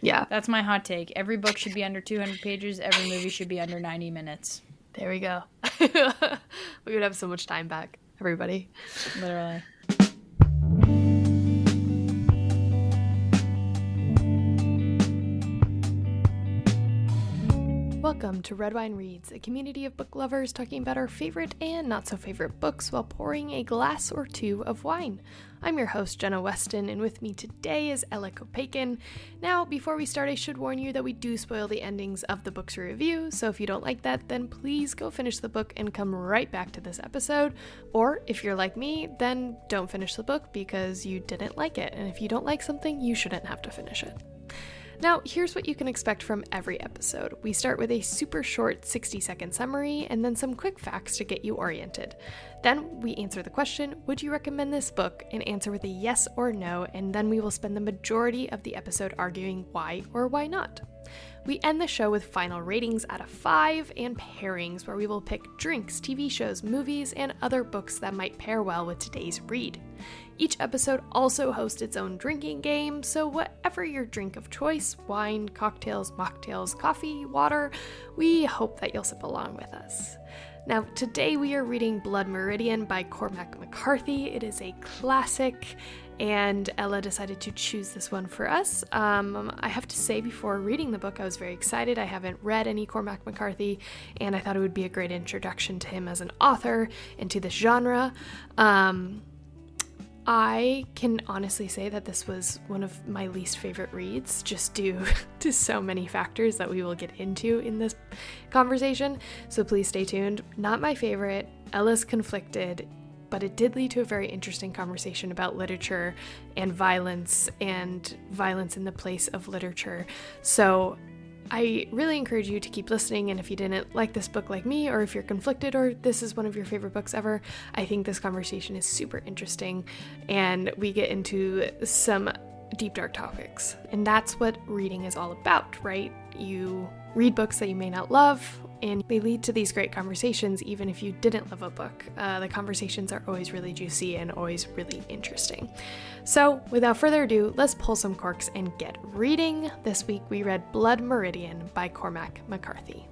Yeah. That's my hot take. Every book should be under 200 pages. Every movie should be under 90 minutes. There we go. We would have so much time back, everybody. Literally. Welcome to Red Wine Reads, a community of book lovers talking about our favorite and not so favorite books while pouring a glass or two of wine. I'm your host, Jenna Weston, and with me today is Ella Kopakin. Now, before we start, I should warn you that we do spoil the endings of the books we review, so if you don't like that, then please go finish the book and come right back to this episode. Or, if you're like me, then don't finish the book because you didn't like it, and if you don't like something, you shouldn't have to finish it. Now, here's what you can expect from every episode. We start with a super short 60-second summary and then some quick facts to get you oriented. Then we answer the question, would you recommend this book, and answer with a yes or no, and then we will spend the majority of the episode arguing why or why not. We end the show with final ratings out of 5 and pairings, where we will pick drinks, TV shows, movies, and other books that might pair well with today's read. Each episode also hosts its own drinking game, so whatever your drink of choice, wine, cocktails, mocktails, coffee, water, we hope that you'll sip along with us. Now, today we are reading Blood Meridian by Cormac McCarthy. It is a classic, and Ella decided to choose this one for us. I have to say, before reading the book, I was very excited. I haven't read any Cormac McCarthy, and I thought it would be a great introduction to him as an author and to this genre. I can honestly say that this was one of my least favorite reads, just due to so many factors that we will get into in this conversation, so please stay tuned. Not my favorite, Ella's conflicted, but it did lead to a very interesting conversation about literature and violence in the place of literature. So I really encourage you to keep listening, and if you didn't like this book like me, or if you're conflicted, or this is one of your favorite books ever, I think this conversation is super interesting, and we get into some deep, dark topics. And that's what reading is all about, right? You read books that you may not love, and they lead to these great conversations even if you didn't love a book. The conversations are always really juicy and always really interesting. So, without further ado, let's pull some corks and get reading. This week we read Blood Meridian by Cormac McCarthy.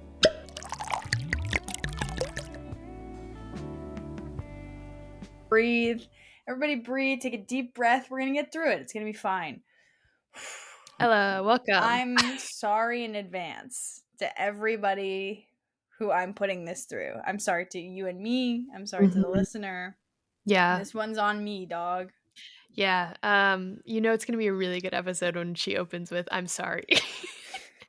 Breathe. Everybody breathe. Take a deep breath. We're going to get through it. It's going to be fine. Ella, welcome. I'm sorry in advance to everybody who I'm putting this through. I'm sorry to you and me. I'm sorry to the listener. Yeah. This one's on me, dog. Yeah. It's going to be a really good episode when she opens with, I'm sorry.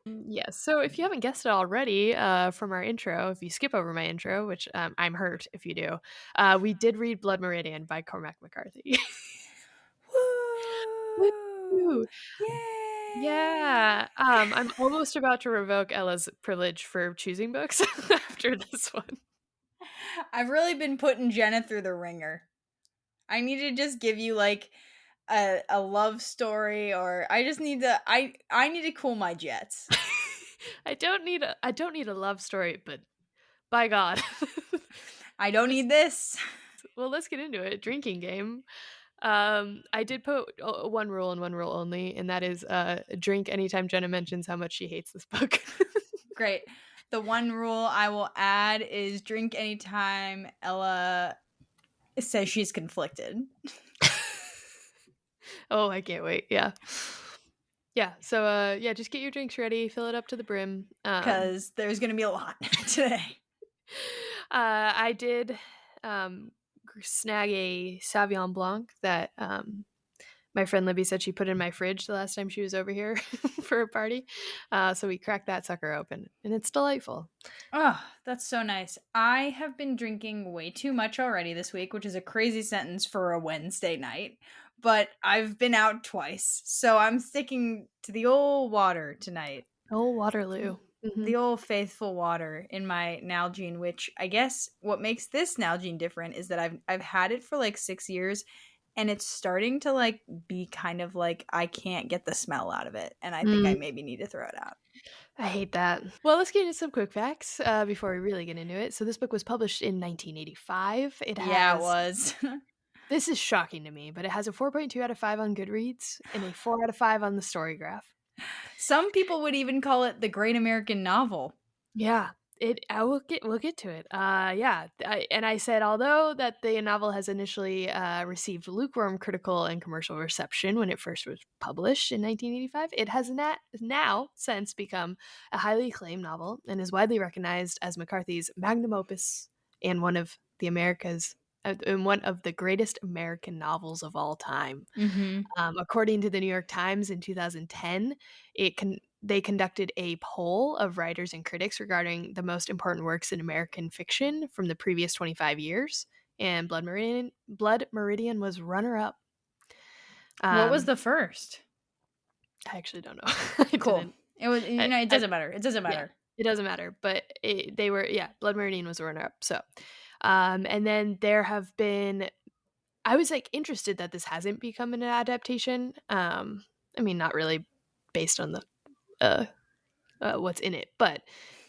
Yes. So if you haven't guessed it already from our intro, if you skip over my intro, which I'm hurt if you do, we did read Blood Meridian by Cormac McCarthy. Woo! Woo! Yay! Yeah. I'm almost about to revoke Ella's privilege for choosing books after this one. I've really been putting Jenna through the ringer. I need to just give you like a love story, or I just need to I need to cool my jets. I don't need a love story, but by God. I don't need this. Well, let's get into it. Drinking game. I did put one rule and one rule only, and that is drink anytime Jenna mentions how much she hates this book. Great. The one rule I will add is drink anytime Ella says she's conflicted. Oh, I can't wait. Yeah. So just get your drinks ready, fill it up to the brim, because there's gonna be a lot today. I did snag a Sauvignon Blanc that my friend Libby said she put in my fridge the last time she was over here for a party. So we cracked that sucker open, and it's delightful. Oh, that's so nice. I have been drinking way too much already this week, which is a crazy sentence for a Wednesday night, but I've been out twice, so I'm sticking to the old water tonight. Old Waterloo. Mm-hmm. The old faithful water in my Nalgene, which I guess what makes this Nalgene different is that I've had it for like 6 years, and it's starting to like be kind of like I can't get the smell out of it, and I think I maybe need to throw it out. I hate that. Well, let's get into some quick facts before we really get into it. So this book was published in 1985. It was. This is shocking to me, but it has a 4.2 out of 5 on Goodreads and a 4 out of 5 on the Storygraph. Some people would even call it the Great American Novel. Yeah, we'll get to it. And I said although that the novel has initially received lukewarm critical and commercial reception when it first was published in 1985, it has now since become a highly acclaimed novel and is widely recognized as McCarthy's magnum opus and one of the greatest American novels of all time. Mm-hmm. According to the New York Times in 2010, they conducted a poll of writers and critics regarding the most important works in American fiction from the previous 25 years, and Blood Meridian was runner-up. What was the first? I actually don't know. Cool. It was. It doesn't matter. It doesn't matter. Yeah, it doesn't matter. But Blood Meridian was a runner-up. So, and then there have been. I was like interested that this hasn't become an adaptation. I mean, not really based on the what's in it, but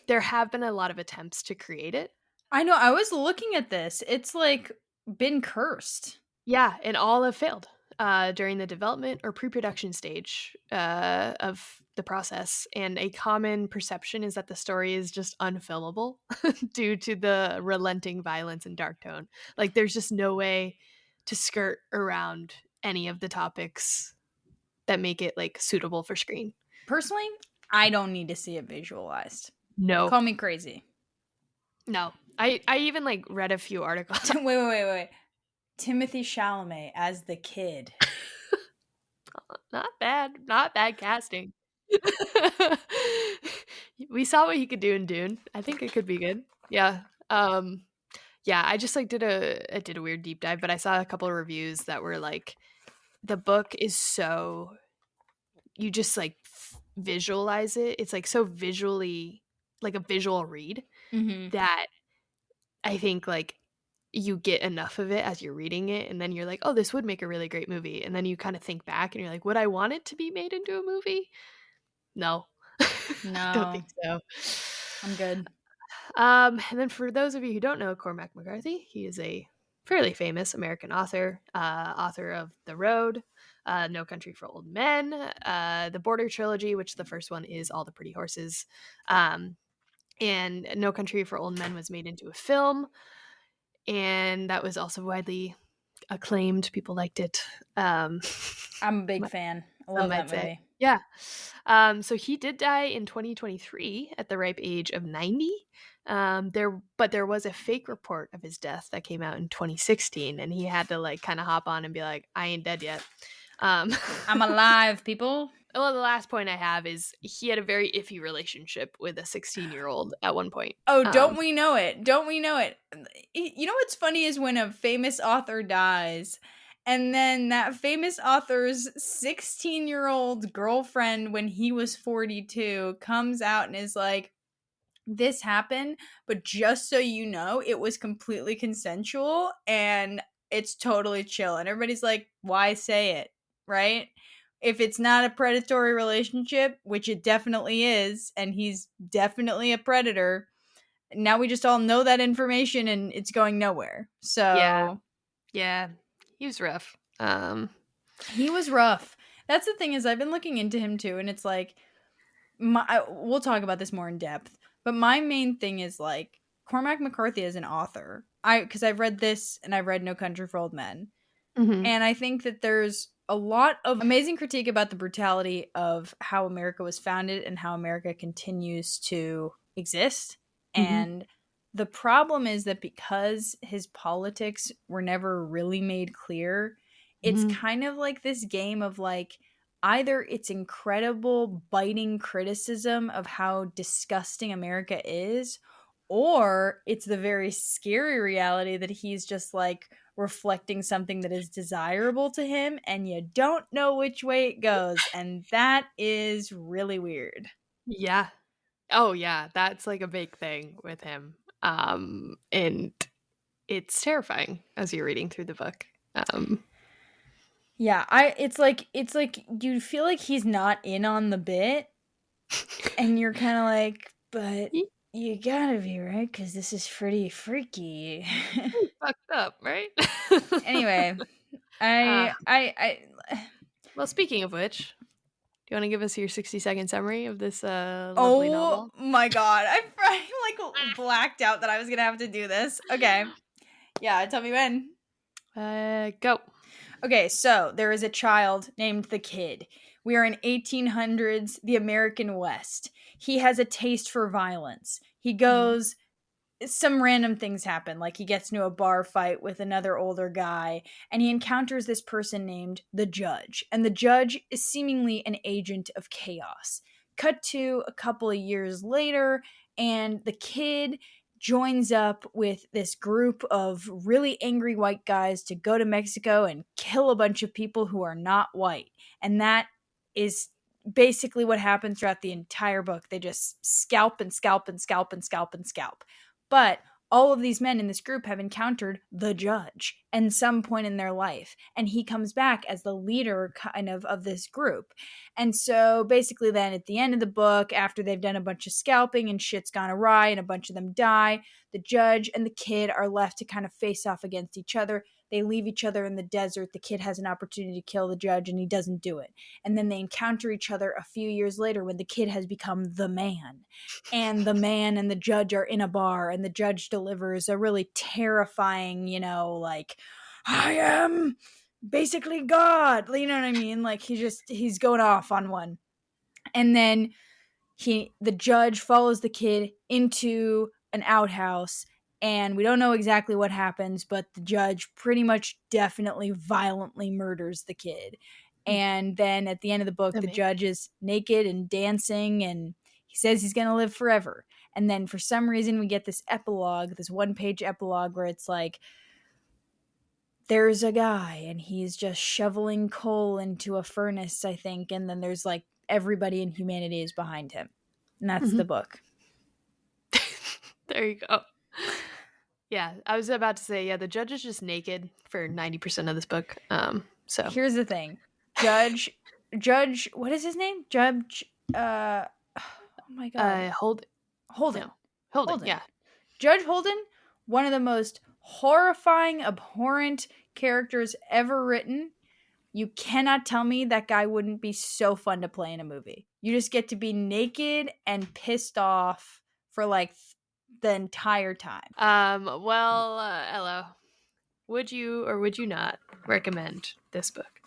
there have been a lot of attempts to create it. I know. I was looking at this. It's like been cursed. Yeah, and all have failed during the development or pre-production stage of the process. And a common perception is that the story is just unfilmable due to the relenting violence and dark tone. Like, there's just no way to skirt around any of the topics that make it like suitable for screen. Personally, I don't need to see it visualized. No. Call me crazy. No. I even like read a few articles. Wait. Timothée Chalamet as the kid. Not bad casting. We saw what he could do in Dune. I think it could be good. Yeah. Yeah, I just like did a weird deep dive, but I saw a couple of reviews that were like the book is so you just like visualize it. It's like so visually like a visual read that I think like you get enough of it as you're reading it, and then you're like, oh, this would make a really great movie. And then you kind of think back and you're like, would I want it to be made into a movie? No. No. Don't think so. I'm good. And then for those of you who don't know Cormac McCarthy, he is a fairly famous American author, author of The Road, No Country for Old Men, the Border Trilogy, which the first one is All the Pretty Horses, and No Country for Old Men was made into a film, and that was also widely acclaimed. People liked it. I'm a big fan. I love that movie. Yeah. So he did die in 2023 at the ripe age of 90. But there was a fake report of his death that came out in 2016, and he had to like kind of hop on and be like, I ain't dead yet. I'm alive, people. Well, the last point I have is he had a very iffy relationship with a 16-year-old at one point. Oh, don't we know it? Don't we know it? You know what's funny is when a famous author dies, and then that famous author's 16-year-old girlfriend, when he was 42, comes out and is like, this happened, but just so you know, it was completely consensual and it's totally chill. And everybody's like, why say it, right? If it's not a predatory relationship, which it definitely is, and he's definitely a predator, now we just all know that information and it's going nowhere. So yeah, he was rough. He was rough. That's the thing is I've been looking into him too, and it's like we'll talk about this more in depth. But my main thing is like Cormac McCarthy as an author. Because I've read this and I've read No Country for Old Men. Mm-hmm. And I think that there's a lot of amazing critique about the brutality of how America was founded and how America continues to exist. Mm-hmm. And the problem is that because his politics were never really made clear, it's kind of like this game of like, either it's incredible biting criticism of how disgusting America is, or it's the very scary reality that he's just like reflecting something that is desirable to him, and you don't know which way it goes, and that is really weird. Yeah. Oh yeah, that's like a big thing with him. And it's terrifying as you're reading through the book. Yeah, it's like you feel like he's not in on the bit, and you're kind of like, but you gotta be, right? Because this is pretty freaky. Fucked up, right? Anyway, I well, speaking of which, you want to give us your 60-second summary of this lovely novel? Oh my god. I like blacked out that I was going to have to do this. Okay. Yeah, tell me when. Go. Okay, so there is a child named the Kid. We are in 1800s, the American West. He has a taste for violence. He goes, some random things happen, like he gets into a bar fight with another older guy, and he encounters this person named the Judge. And the Judge is seemingly an agent of chaos. Cut to a couple of years later, and the Kid joins up with this group of really angry white guys to go to Mexico and kill a bunch of people who are not white. And that is basically what happens throughout the entire book. They just scalp and scalp and scalp and scalp and scalp. But all of these men in this group have encountered the Judge at some point in their life. And he comes back as the leader kind of this group. And so basically then at the end of the book, after they've done a bunch of scalping and shit's gone awry and a bunch of them die, the Judge and the Kid are left to kind of face off against each other. They leave each other in the desert. The Kid has an opportunity to kill the Judge and he doesn't do it. And then they encounter each other a few years later when the Kid has become the man. And the man and the Judge are in a bar and the Judge delivers a really terrifying, like, I am basically God. You know what I mean? Like he's going off on one. And then the Judge follows the Kid into an outhouse. And we don't know exactly what happens, but the Judge pretty much definitely violently murders the Kid. And then at the end of the book, the Judge is naked and dancing, and he says he's going to live forever. And then for some reason, we get this epilogue, this one-page epilogue where it's like, there's a guy, and he's just shoveling coal into a furnace, I think. And then there's like everybody in humanity is behind him. And that's the book. There you go. Yeah, I was about to say, the Judge is just naked for 90% of this book. So here's the thing. Judge, what is his name? Judge, oh my god. Holden. No. Holden. Yeah. Judge Holden, one of the most horrifying, abhorrent characters ever written. You cannot tell me that guy wouldn't be so fun to play in a movie. You just get to be naked and pissed off for like the entire time. Well, Ella, would you or would you not recommend this book?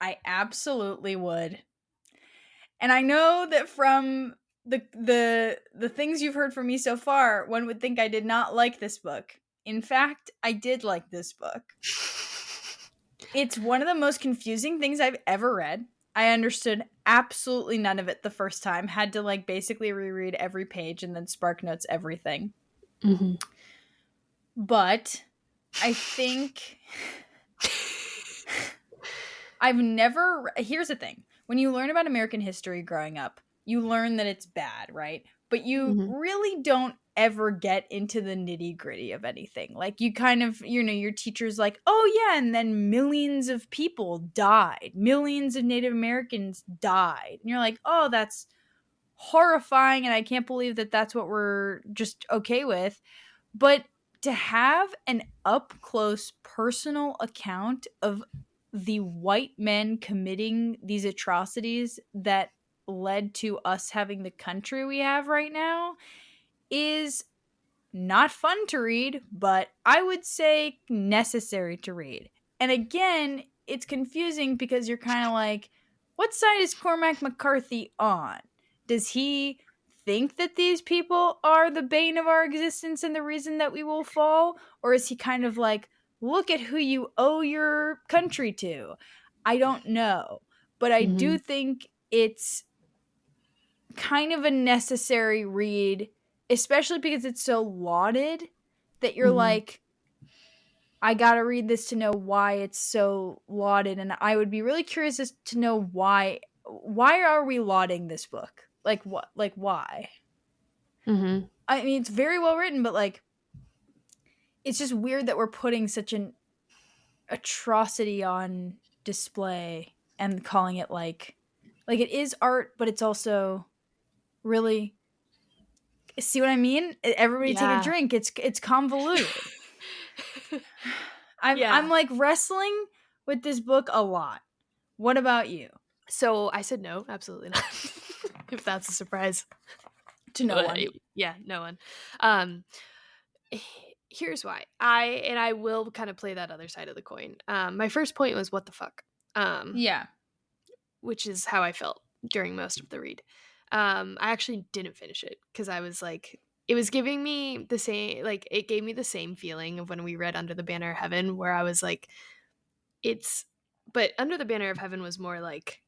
I absolutely would. And I know that from the things you've heard from me so far, one would think I did not like this book. In fact, I did like this book. It's one of the most confusing things I've ever read. I understood absolutely none of it the first time. Had to like basically reread every page and then spark notes everything. Mm-hmm. But I think here's the thing. When you learn about American history growing up, you learn that it's bad, right? But you really don't ever get into the nitty gritty of anything. Like you kind of, your teacher's like, oh yeah, and then millions of people died. Millions of Native Americans died. And you're like, oh, that's horrifying. And I can't believe that that's what we're just okay with. But to have an up-close personal account of the white men committing these atrocities that led to us having the country we have right now is not fun to read, but I would say necessary to read. And again, it's confusing because you're kind of like, what side is Cormac McCarthy on? Does he think that these people are the bane of our existence and the reason that we will fall? Or is he kind of like, look at who you owe your country to? I don't know. But I do think it's kind of a necessary read, especially because it's so lauded that you're like, I gotta read this to know why it's so lauded. And I would be really curious as to know why are we lauding this book? Like what? Like why? Mm-hmm. I mean, it's very well written, but like, it's just weird that we're putting such an atrocity on display and calling it like it is art, but it's also really, see what I mean? Everybody take a drink. It's convoluted. I'm like wrestling with this book a lot. What about you? So I said no, absolutely not. If that's a surprise To no one. Yeah, no one. Um, here's why. I will kind of play that other side of the coin. My first point was what the fuck. Yeah. Which is how I felt during most of the read. I actually didn't finish it because I was like, it was giving me the same, like, it gave me the same feeling of when we read Under the Banner of Heaven, where I was like, but Under the Banner of Heaven was more like,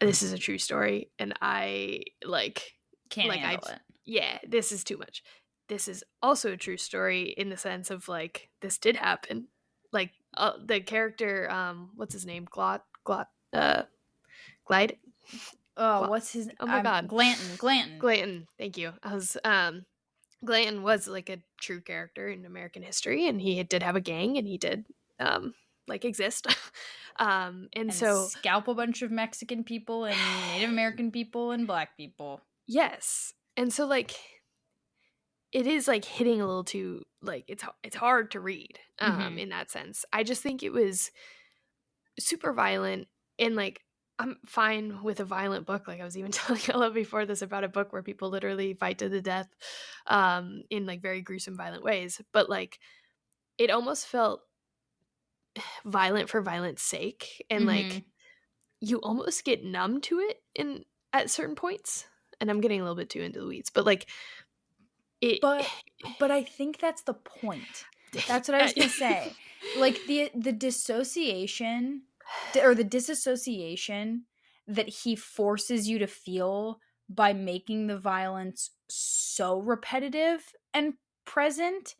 this is a true story, and I Can't handle it. Yeah, this is too much. This is also a true story in the sense of like, this did happen. Like, the character, what's his name? Glide? Oh, what's his? Oh my god, Glanton. Thank you. Glanton was like a true character in American history, and he did have a gang, and he did exist. And so scalp a bunch of Mexican people and Native American people and Black people. Yes, and so like, it is like hitting a little too, like, it's hard to read in that sense. I just think it was super violent, and like, I'm fine with a violent book. Like, I was even telling Ella before this about a book where people literally fight to the death in like very gruesome, violent ways. But like, it almost felt violent for violence sake, and like, you almost get numb to it at certain points. And I'm getting a little bit too into the weeds, but like, but I think that's the point. That's what I was gonna say. Like, the dissociation or the disassociation that he forces you to feel by making the violence so repetitive and present,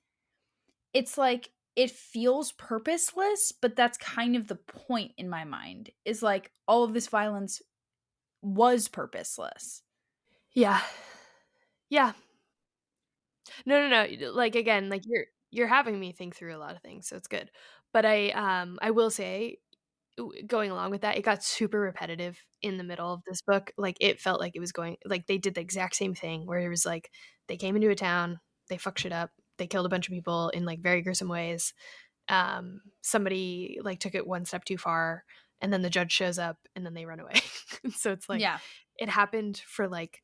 it's like, it feels purposeless, but that's kind of the point in my mind, is like, all of this violence was purposeless. Yeah. No. Like, again, like, you're having me think through a lot of things, so it's good. But I will say, going along with that, it got super repetitive in the middle of this book. Like, it felt like it was going, like, they did the exact same thing where it was like, they came into a town, they fucked shit up, they killed a bunch of people in like very gruesome ways. Somebody like took it one step too far, and then the judge shows up, and then they run away. So it's like, Yeah. it happened for like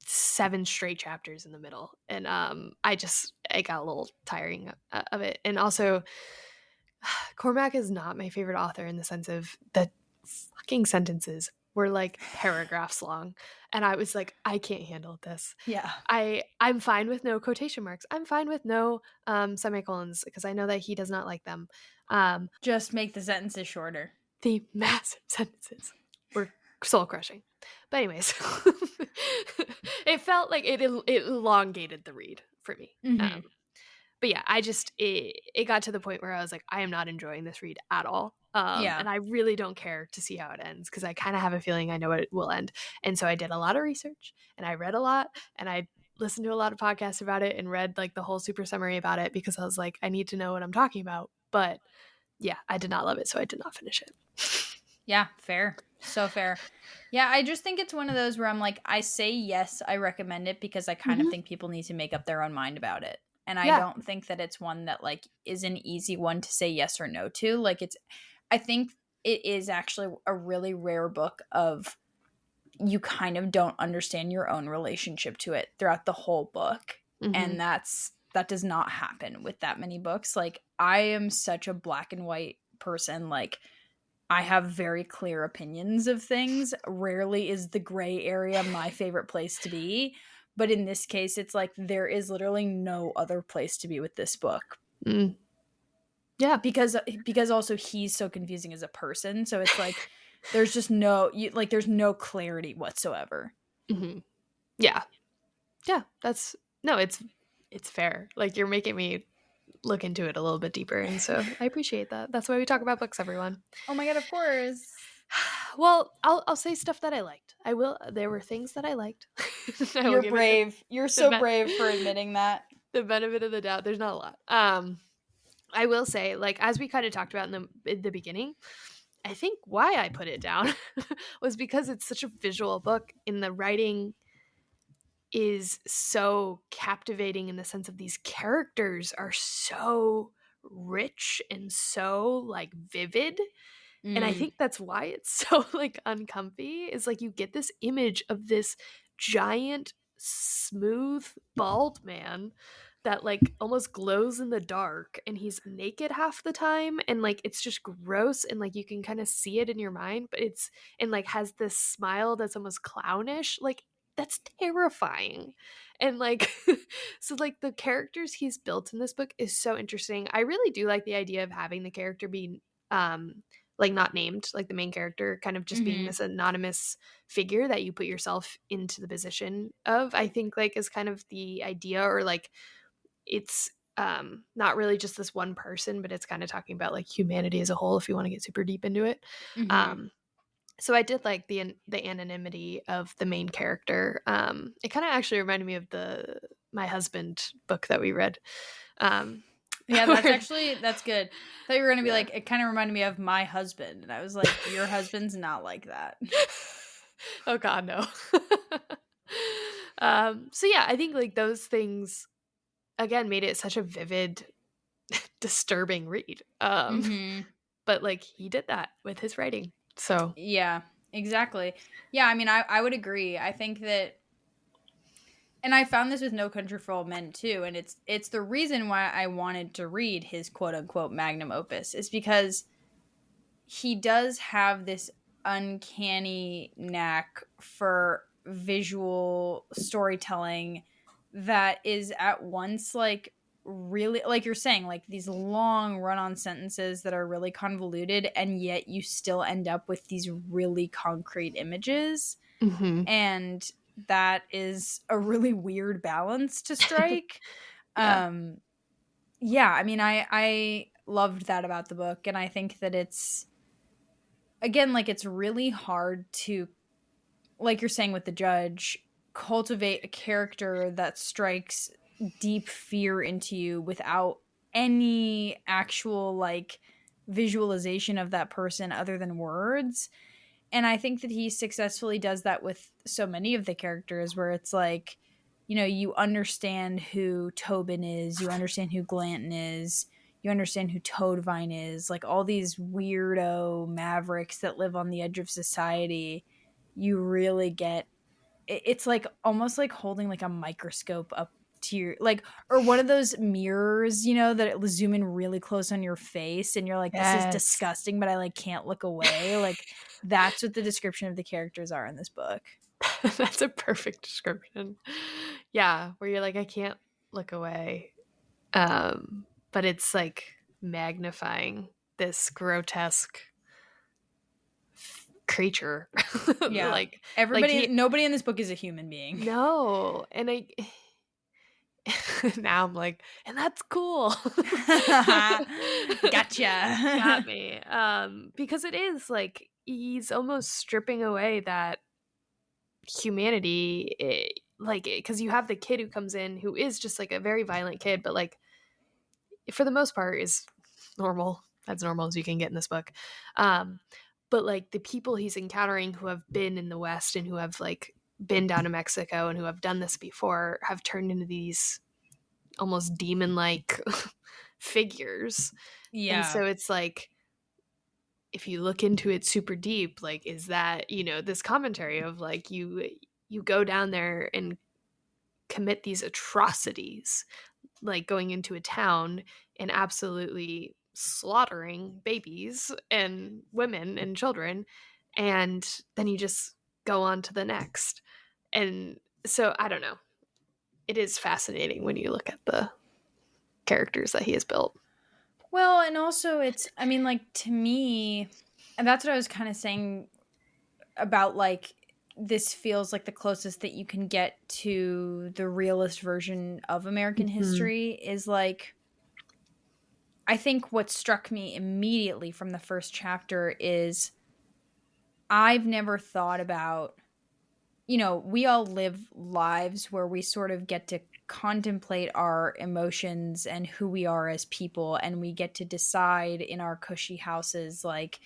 7 straight chapters in the middle, and I got a little tiring of it. And also, Cormac is not my favorite author in the sense of the fucking sentences were like paragraphs long, and I was like, I can't handle this. Yeah. I'm fine with no quotation marks. I'm fine with no semicolons, because I know that he does not like them. Just make the sentences shorter. The massive sentences were soul crushing. But anyways, it felt like it elongated the read for me. But yeah, it got to the point where I was like, I am not enjoying this read at all. And I really don't care to see how it ends, because I kind of have a feeling I know it will end. And so I did a lot of research, and I read a lot, and I listened to a lot of podcasts about it, and read like the whole super summary about it, because I was like, I need to know what I'm talking about. But yeah, I did not love it, so I did not finish it. Yeah, fair. So fair. Yeah, I just think it's one of those where I'm like, I say yes, I recommend it, because I kind of think people need to make up their own mind about it. And I don't think that it's one that like is an easy one to say yes or no to. Like, I think it is actually a really rare book of, you kind of don't understand your own relationship to it throughout the whole book. And that does not happen with that many books. Like, I am such a black and white person. Like, I have very clear opinions of things. Rarely is the gray area my favorite place to be. But in this case, it's like, there is literally no other place to be with this book. Yeah. Because also he's so confusing as a person. So it's like, there's just there's no clarity whatsoever. Yeah. It's fair. Like, you're making me look into it a little bit deeper, and so I appreciate that. That's why we talk about books, everyone. Oh my god, of course. Well, I'll say stuff that I liked. I will. There were things that I liked. You're brave. You're so brave for admitting that. The benefit of the doubt. There's not a lot. I will say, like, as we kind of talked about in the beginning, I think why I put it down was because it's such a visual book, and the writing is so captivating in the sense of these characters are so rich and so like vivid, And I think that's why it's so like uncomfy, is like you get this image of this giant, smooth, bald man that like almost glows in the dark, and he's naked half the time, and like it's just gross, and like you can kind of see it in your mind, but it's, and like has this smile that's almost clownish. Like that's terrifying. And like so like the characters he's built in this book is so interesting. I really do like the idea of having the character be like not named, like the main character kind of just being this anonymous figure that you put yourself into the position of. I think like is kind of the idea, or like it's not really just this one person, but it's kind of talking about like humanity as a whole if you want to get super deep into it. So I did like the anonymity of the main character. It kind of actually reminded me of the My Husband book that we read. Yeah, that's good. I thought you were going to be like, it kind of reminded me of My Husband. And I was like, your husband's not like that. Oh God, no. So yeah, I think like those things again made it such a vivid, disturbing read. But like he did that with his writing. So yeah, exactly. Yeah, I mean, I would agree. I think that, and I found this with No Country for Old Men too, and it's the reason why I wanted to read his quote unquote magnum opus, is because he does have this uncanny knack for visual storytelling that is at once like really, like you're saying, like these long run-on sentences that are really convoluted, and yet you still end up with these really concrete images. And that is a really weird balance to strike. Yeah, I mean, I loved that about the book, and I think that it's, again, like it's really hard to, like you're saying with the judge, cultivate a character that strikes deep fear into you without any actual like visualization of that person other than words. And I think that he successfully does that with so many of the characters, where it's like, you know, you understand who Tobin is, you understand who Glanton is, you understand who Toadvine is, like all these weirdo mavericks that live on the edge of society. You really get, it's like almost like holding like a microscope up to your, like, or one of those mirrors, you know, that it will zoom in really close on your face, and you're like, this is disgusting, but I like can't look away. Like that's what the description of the characters are in this book. That's a perfect description. Yeah, where you're like, I can't look away. But it's like magnifying this grotesque creature. Yeah, like everybody, nobody in this book is a human being. No. And I now I'm like, and that's cool. Gotcha. Got me. Because it is like he's almost stripping away that humanity, like, because you have the kid who comes in who is just like a very violent kid, but like for the most part is normal, as normal as you can get in this book. But like the people he's encountering who have been in the West and who have like been down to Mexico and who have done this before have turned into these almost demon-like figures. Yeah. And so it's like, if you look into it super deep, like, is that, you know, this commentary of like you go down there and commit these atrocities, like going into a town and absolutely slaughtering babies and women and children, and then you just go on to the next. And so I don't know, it is fascinating when you look at the characters that he has built. Well, and also it's, I mean, like, to me, and that's what I was kind of saying about, like, this feels like the closest that you can get to the realist version of American history, is like, I think what struck me immediately from the first chapter is I've never thought about, you know, we all live lives where we sort of get to contemplate our emotions and who we are as people, and we get to decide in our cushy houses like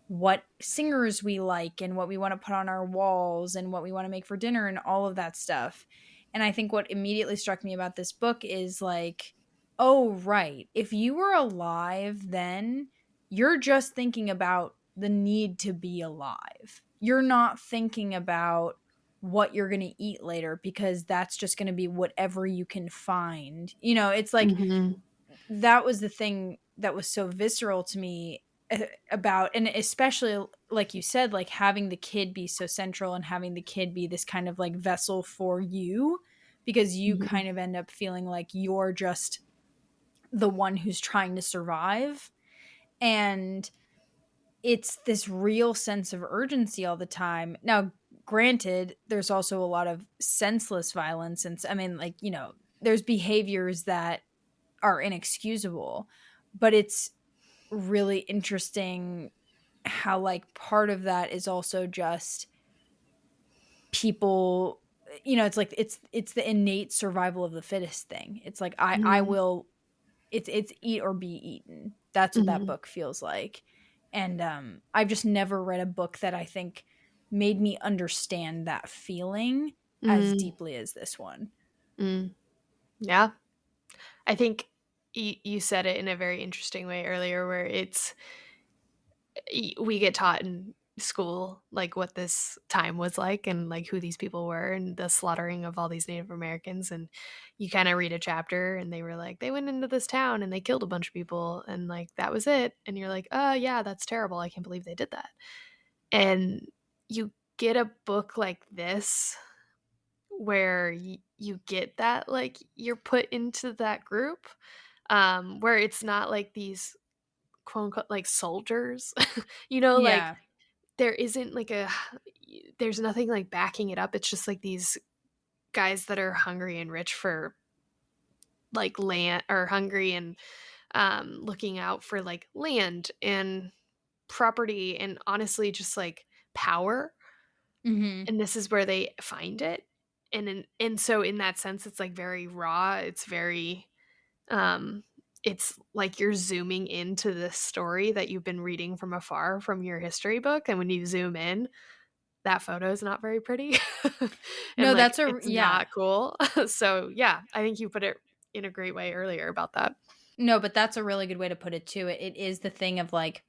what singers we like and what we want to put on our walls and what we want to make for dinner and all of that stuff. And I think what immediately struck me about this book is like, oh right, if you were alive then, you're just thinking about the need to be alive. You're not thinking about what you're going to eat later because that's just going to be whatever you can find. It's like that was the thing that was so visceral to me about, and especially like you said, like having the kid be so central and having the kid be this kind of like vessel for you, because you kind of end up feeling like you're just the one who's trying to survive. And it's this real sense of urgency all the time. Now, granted, there's also a lot of senseless violence. And I mean, like, there's behaviors that are inexcusable, but it's really interesting how like part of that is also just people, it's like it's the innate survival of the fittest thing. It's like I will, it's eat or be eaten. That's what that book feels like. And I've just never read a book that I think made me understand that feeling as deeply as this one. Yeah. I think you said it in a very interesting way earlier, where we get taught in school like what this time was like and like who these people were and the slaughtering of all these Native Americans, and you kind of read a chapter and they were like, they went into this town and they killed a bunch of people and like that was it, and you're like, oh yeah, that's terrible, I can't believe they did that. And you get a book like this where you get that, like, you're put into that group, where it's not like these quote unquote like soldiers, like there isn't like there's nothing like backing it up. It's just like these guys that are hungry and rich for like land, or hungry and looking out for like land and property and honestly just like power. And this is where they find it. And so in that sense, it's like very raw. It's very, it's like you're zooming into this story that you've been reading from afar from your history book. And when you zoom in, that photo is not very pretty. And no, like, that's it's not cool. So yeah, I think you put it in a great way earlier about that. No, but that's a really good way to put it too. It is the thing of like,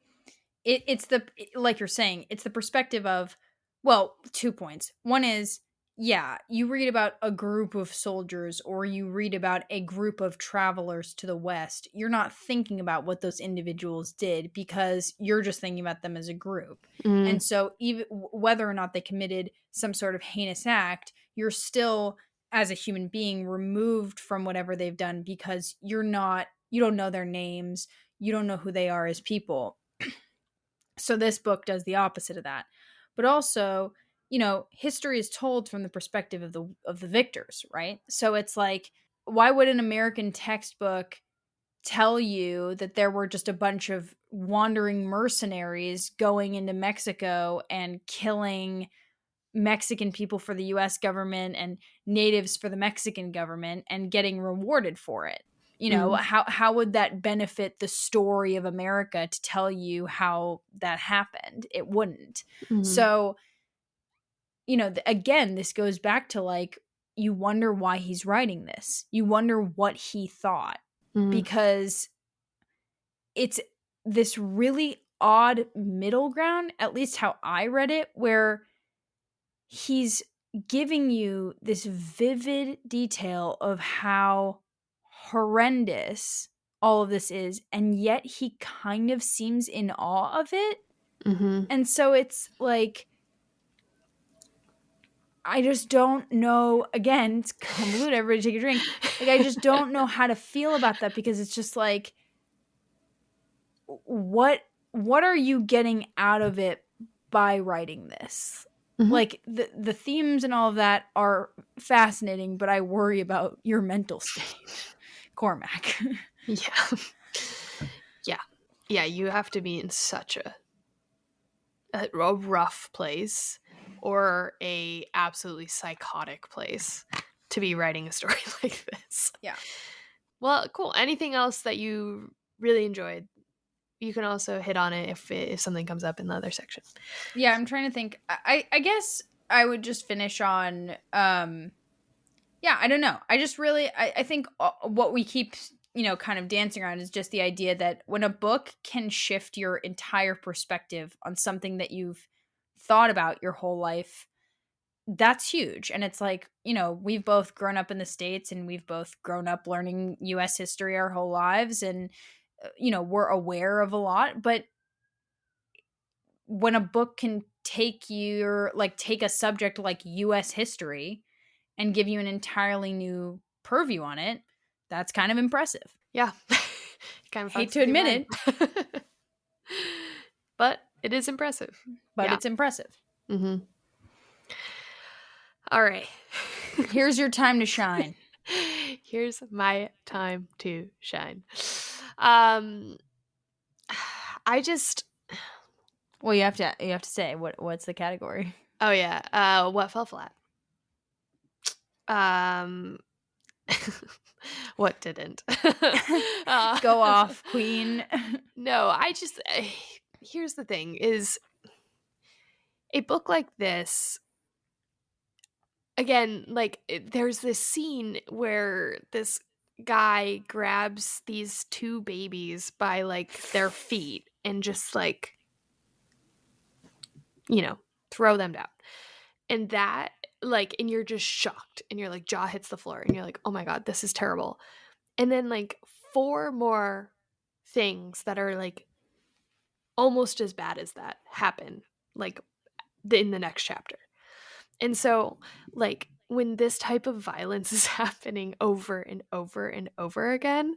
like you're saying, it's the perspective of, well, 2 points. One is, yeah, you read about a group of soldiers or you read about a group of travelers to the West. You're not thinking about what those individuals did because you're just thinking about them as a group. And so even whether or not they committed some sort of heinous act, you're still, as a human being, removed from whatever they've done because you don't know their names. You don't know who they are as people. So this book does the opposite of that. But also, history is told from the perspective of the victors, right? So it's like, why would an American textbook tell you that there were just a bunch of wandering mercenaries going into Mexico and killing Mexican people for the US government and natives for the Mexican government and getting rewarded for it? How would that benefit the story of America to tell you how that happened? It wouldn't. So, again, this goes back to like, you wonder why he's writing this. You wonder what he thought, because it's this really odd middle ground, at least how I read it, where he's giving you this vivid detail of how horrendous all of this is, and yet he kind of seems in awe of it. And so it's like, I just don't know, again, it's convoluted, everybody take a drink, like I just don't know how to feel about that, because it's just like, what are you getting out of it by writing this? Like the themes and all of that are fascinating, but I worry about your mental state, Cormac. Yeah, you have to be in such a rough place or a absolutely psychotic place to be writing a story like this. Yeah. Well, cool. Anything else that you really enjoyed? You can also hit on it if something comes up in the other section. Yeah, I'm trying to think. I guess I would just finish on I don't know. I just really I think what we keep kind of dancing around is just the idea that when a book can shift your entire perspective on something that you've thought about your whole life, that's huge. And it's like, we've both grown up in the States and we've both grown up learning US history our whole lives. And, we're aware of a lot. But when a book can take a subject like US history and give you an entirely new purview on it, that's kind of impressive. Yeah. Kind of hate to admit it. But it is impressive. But it's impressive. Mm-hmm. All right. Here's your time to shine. Here's my time to shine. Well, you have to say what's the category. Oh yeah. What fell flat? What didn't? Go off, queen. No, here's the thing is a book like this, again, like there's this scene where this guy grabs these two babies by like their feet and just like, throw them down. And that, like, and you're just shocked and you're like, jaw hits the floor and you're like, oh my God, this is terrible. And then like 4 more things that are like almost as bad as that happen like in the next chapter. And so like when this type of violence is happening over and over and over again,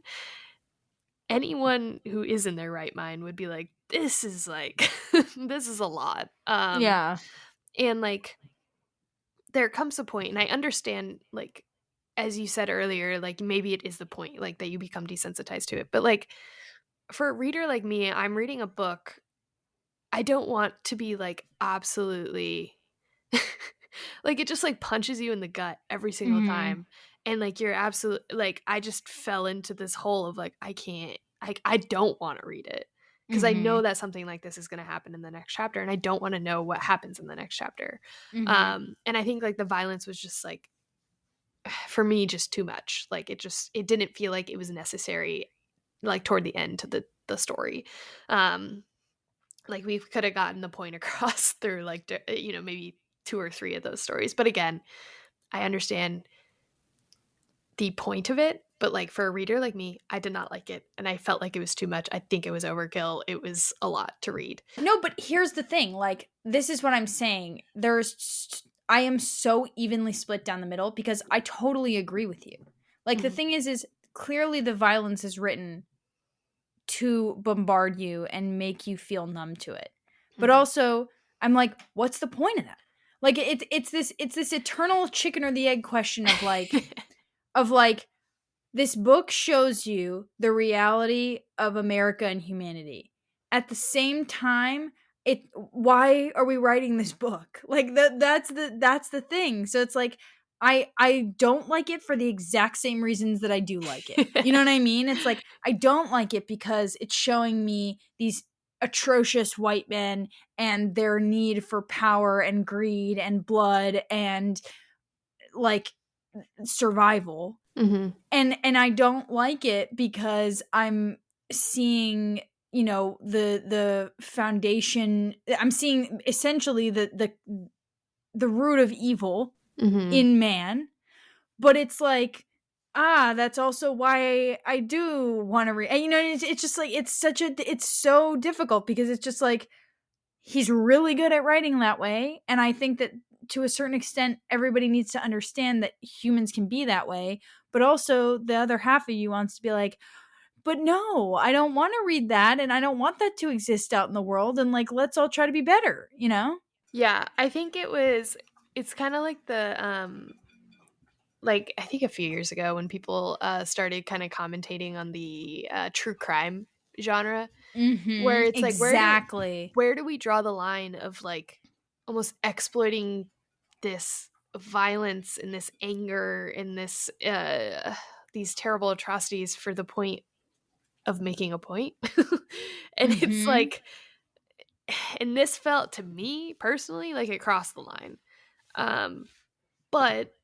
anyone who is in their right mind would be like, this is like this is a lot. Yeah. And like there comes a point, and I understand, like, as you said earlier, like maybe it is the point, like that you become desensitized to it. But like for a reader like me, I'm reading a book. I don't want to be like absolutely like it just like punches you in the gut every single time. And like you're absolutely like, I just fell into this hole of like, I don't want to read it because I know that something like this is going to happen in the next chapter, and I don't want to know what happens in the next chapter. And I think like the violence was just like, for me, just too much. Like it didn't feel like it was necessary, like toward the end to the story. Like we could have gotten the point across through like, maybe 2 or 3 of those stories. But again, I understand the point of it, but like for a reader like me, I did not like it, and I felt like it was too much. I think it was overkill. It was a lot to read. No, but here's the thing, like this is what I'm saying. I am so evenly split down the middle because I totally agree with you. Like the thing is clearly the violence is written to bombard you and make you feel numb to it. But also I'm like, what's the point of that? Like it's this eternal chicken or the egg question of like this book shows you the reality of America and humanity. At the same time, why are we writing this book? Like that's the thing. So it's like I don't like it for the exact same reasons that I do like it. You know what I mean? It's like I don't like it because it's showing me these atrocious white men and their need for power and greed and blood and like survival. And I don't like it because I'm seeing, the foundation. I'm seeing essentially the root of evil in man. But it's like, that's also why I do want to read. And, it's just like it's so difficult because it's just like he's really good at writing that way, and I think that to a certain extent everybody needs to understand that humans can be that way. But also the other half of you wants to be like, but no, I don't want to read that, and I don't want that to exist out in the world, and like let's all try to be better, Yeah, I think it's kind of like the like I think a few years ago when people started kind of commentating on the true crime genre, where it's exactly. like where do we draw the line of like almost exploiting this violence and this anger and this these terrible atrocities for the point of making a point. And it's like, and this felt to me personally like it crossed the line, but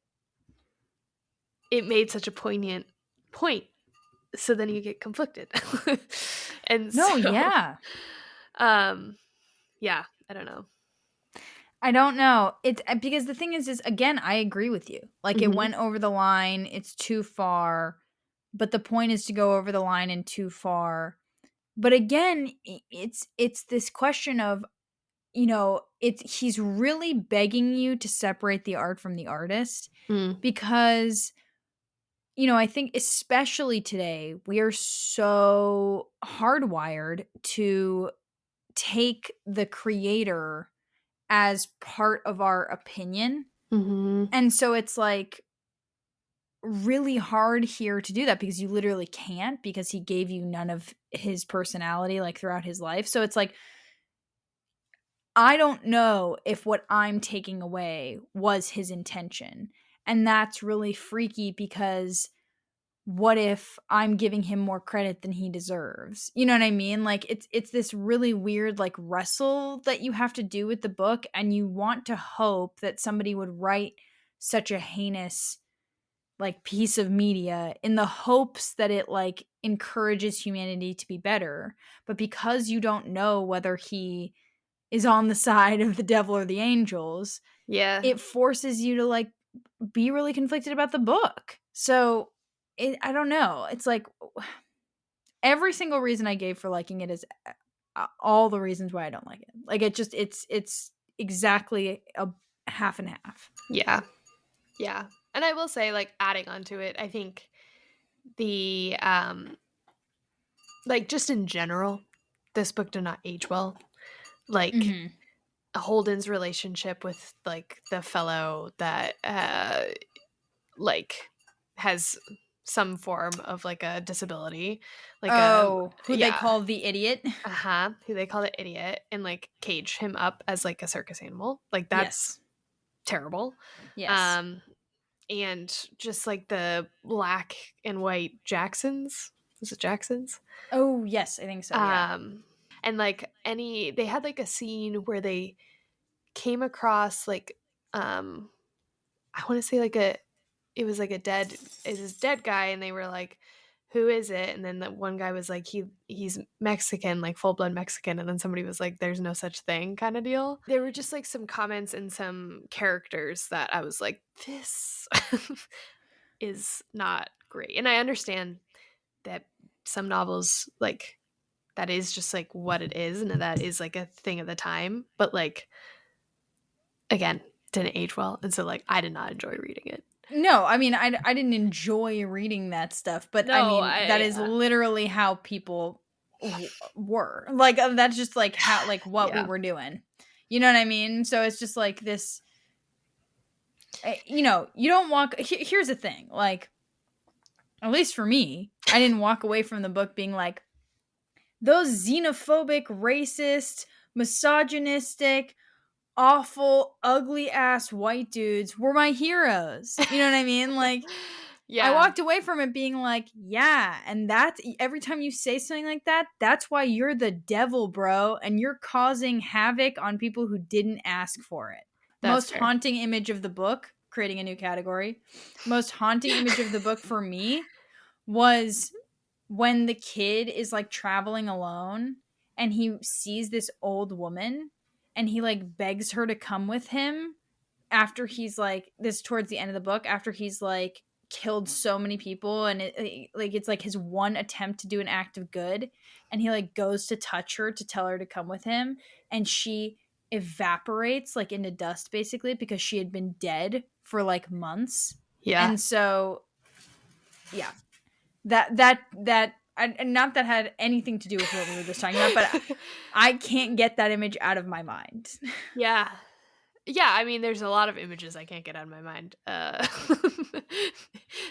it made such a poignant point. so then you get conflicted. And No, so, yeah. yeah, I don't know. I don't know. It's because the thing is again, I agree with you. Like it Mhm. went over the line. It's too far. But the point is to go over the line and too far. But again, it's this question of, he's really begging you to separate the art from the artist Mm. because, I think especially today, we are so hardwired to take the creator as part of our opinion. Mhm. And so it's like really hard here to do that because you literally can't, because he gave you none of his personality like throughout his life. So it's like, I don't know if what I'm taking away was his intention. And that's really freaky because what if I'm giving him more credit than he deserves? You know what I mean? Like it's this really weird like wrestle that you have to do with the book, and you want to hope that somebody would write such a heinous like piece of media in the hopes that it like encourages humanity to be better. But because you don't know whether he is on the side of the devil or the angels, Yeah. it forces you to like be really conflicted about the book. So I don't know. It's like every single reason I gave for liking it is all the reasons why I don't like it. Like it's exactly a half and half. Yeah. Yeah. And I will say, like, adding on to it, I think the like, just in general, this book did not age well. Like, Mm-hmm. Holden's relationship with like the fellow that like has some form of like a disability, like Who they call the idiot? who they call the idiot, and like cage him up as like a circus animal, like that's Yes. terrible. Yes. And just like the black and white Jacksons, was it Jacksons? Oh, yes, I think so. Yeah. And like they had like a scene where they came across like I want to say like it was like this dead guy, and they were like, who is it? And then the one guy was like, he's Mexican, like full blood Mexican. And then somebody was like, there's no such thing, kind of deal. There were just like some comments and some characters that I was like, this is not great. And I understand that some novels, like, that is just like what it is, and that is like a thing of the time. But like, again, didn't age well, and so like I did not enjoy reading it. No, I mean, I didn't enjoy reading that stuff, but I No, mean, that is literally how people were. Like, that's just like how, like, what we yeah. were doing. You know what I mean? So it's just like this, you don't walk. Here's the thing. Like, at least for me, I didn't walk away from the book being like, those xenophobic, racist, misogynistic, awful, ugly ass white dudes were my heroes. You know what I mean? Like, Yeah. I walked away from it being like, yeah, and that's every time you say something like that, that's why you're the devil, bro, and you're causing havoc on people who didn't ask for it. That's Most fair. haunting image of the book, creating a new category. Most haunting image of the book for me was when the kid is like traveling alone and he sees this old woman and he like begs her to come with him after he's like, this towards the end of the book, after he's like killed so many people, and it's like his one attempt to do an act of good, and he like goes to touch her to tell her to come with him, and she evaporates like into dust basically because she had been dead for like months. Yeah. And so yeah, that and not that had anything to do with what we were just talking about, but I can't get that image out of my mind. Yeah. Yeah, I mean, there's a lot of images I can't get out of my mind,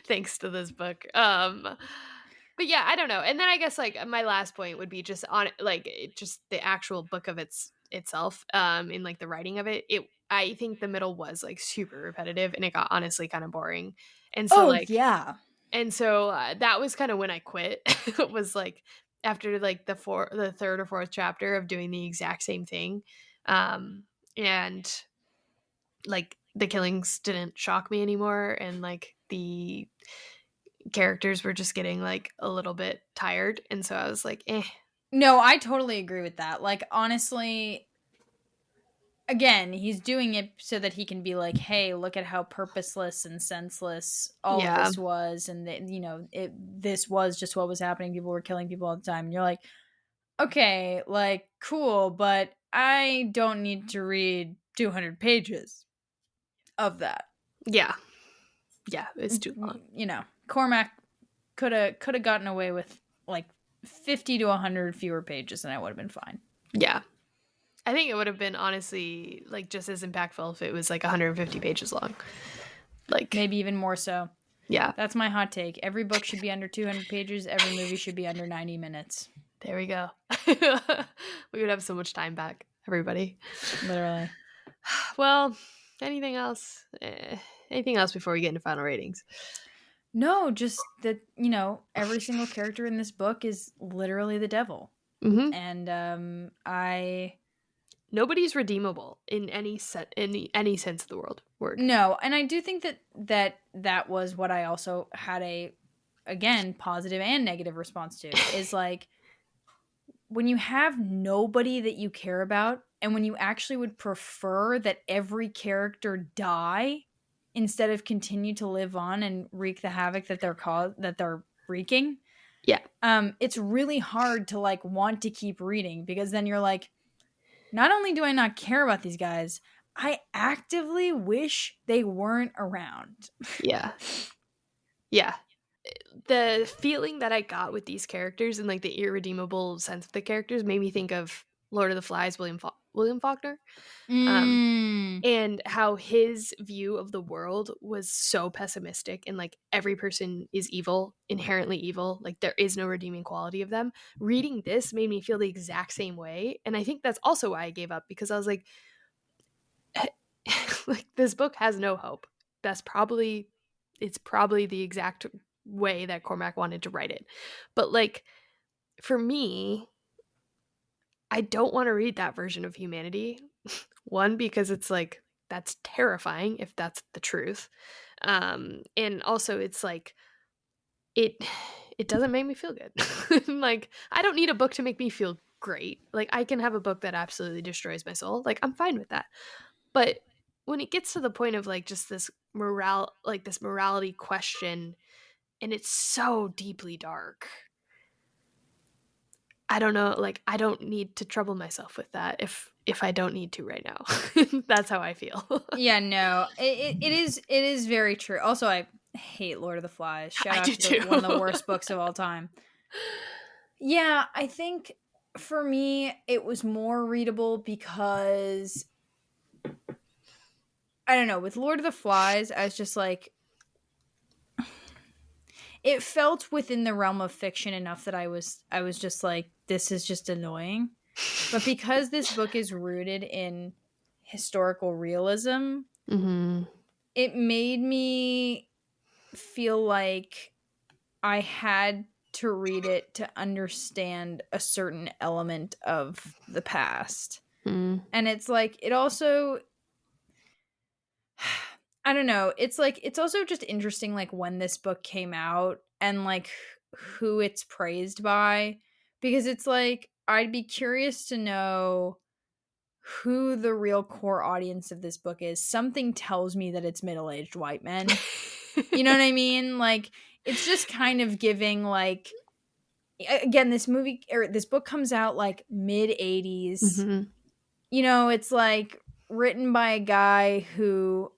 thanks to this book. But yeah, I don't know. And then I guess like my last point would be just on like just the actual book of itself, in like the writing of it. I think the middle was like super repetitive, and it got honestly kind of boring. And so Yeah. And so that was kind of when I quit. It was like after like the third or fourth chapter of doing the exact same thing. And like the killings didn't shock me anymore. And like the characters were just getting like a little bit tired, and so I was like, eh. No, I totally agree with that. Like, honestly, again, he's doing it so that he can be like, hey, look at how purposeless and senseless all of this was, and that, you know, this was just what was happening. People were killing people all the time, and you're like, okay, like, cool, but I don't need to read 200 pages of that. Yeah, it's too long. You know, Cormac could have gotten away with like 50 to 100 fewer pages, and I would have been fine. Yeah. I think it would have been honestly like just as impactful if it was like 150 pages long. Like maybe even more so. Yeah. That's my hot take. Every book should be under 200 pages. Every movie should be under 90 minutes. There we go. We would have so much time back, everybody. Literally. Well, anything else? Anything else before we get into final ratings? No, just that, you know, every single character in this book is literally the devil. Mm-hmm. And nobody's redeemable in any sense of the word. No, and I do think that was what I also had a, again, positive and negative response to, is like, when you have nobody that you care about, and when you actually would prefer that every character die instead of continue to live on and wreak the havoc that they're wreaking. Yeah. It's really hard to like want to keep reading, because then you're like, not only do I not care about these guys, I actively wish they weren't around. Yeah. Yeah. The feeling that I got with these characters and like the irredeemable sense of the characters made me think of Lord of the Flies, William Faulkner. And how his view of the world was so pessimistic, and like every person is evil, inherently evil, like there is no redeeming quality of them. Reading this made me feel the exact same way, and I think that's also why I gave up, because I was like like this book has no hope. It's probably the exact way that Cormac wanted to write it, but like for me, I don't want to read that version of humanity. One, because it's like, that's terrifying if that's the truth. And also it's like, it doesn't make me feel good. Like, I don't need a book to make me feel great. Like, I can have a book that absolutely destroys my soul. Like, I'm fine with that. But when it gets to the point of like just this morality question, and it's so deeply dark, I don't know, like, I don't need to trouble myself with that if I don't need to right now. That's how I feel. Yeah, no, it is very true. Also, I hate Lord of the Flies. Shout out to one of the worst books of all time. Yeah, I think for me it was more readable because, I don't know, with Lord of the Flies, I was just like, it felt within the realm of fiction enough that I was just like, this is just annoying. But because this book is rooted in historical realism, it made me feel like I had to read it to understand a certain element of the past. And it's like, it also, I don't know, it's like, it's also just interesting, like, when this book came out and like who it's praised by, because it's like, I'd be curious to know who the real core audience of this book is. Something tells me that it's middle-aged white men. You know what I mean? Like, it's just kind of giving, like, again, this book comes out like mid-80s. You know, it's like written by a guy who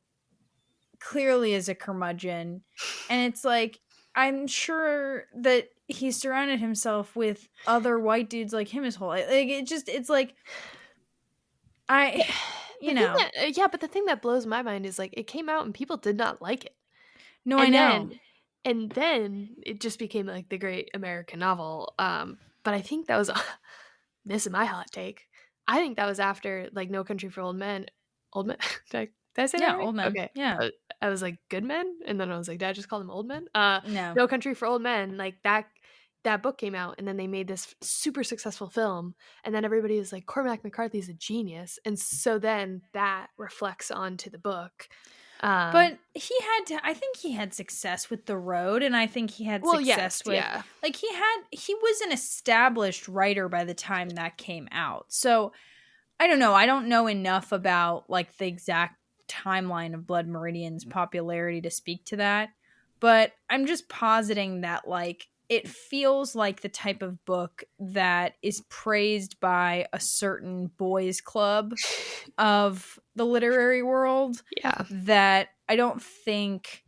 clearly is a curmudgeon, and it's like, I'm sure that he surrounded himself with other white dudes like him his whole life. Like, it's like, you know. But the thing that blows my mind is like, it came out and people did not like it. No, I know. And then it just became like the great American novel. But I think that was, this is my hot take, I think that was after like No Country for Old Men. Did I say that right? Old Men. Okay. Yeah. I was like, good men? And then I was like, did I just call them old men? No. No Country for Old Men, like that book came out, and then they made this super successful film, and then everybody was like, Cormac McCarthy's a genius, and so then that reflects onto the book. But I think he had success with The Road, and I think he had success with, like, he was an established writer by the time that came out. So, I don't know. I don't know enough about, like, the exact timeline of Blood Meridian's popularity to speak to that. But I'm just positing that, like, it feels like the type of book that is praised by a certain boys' club of the literary world. Yeah. That I don't think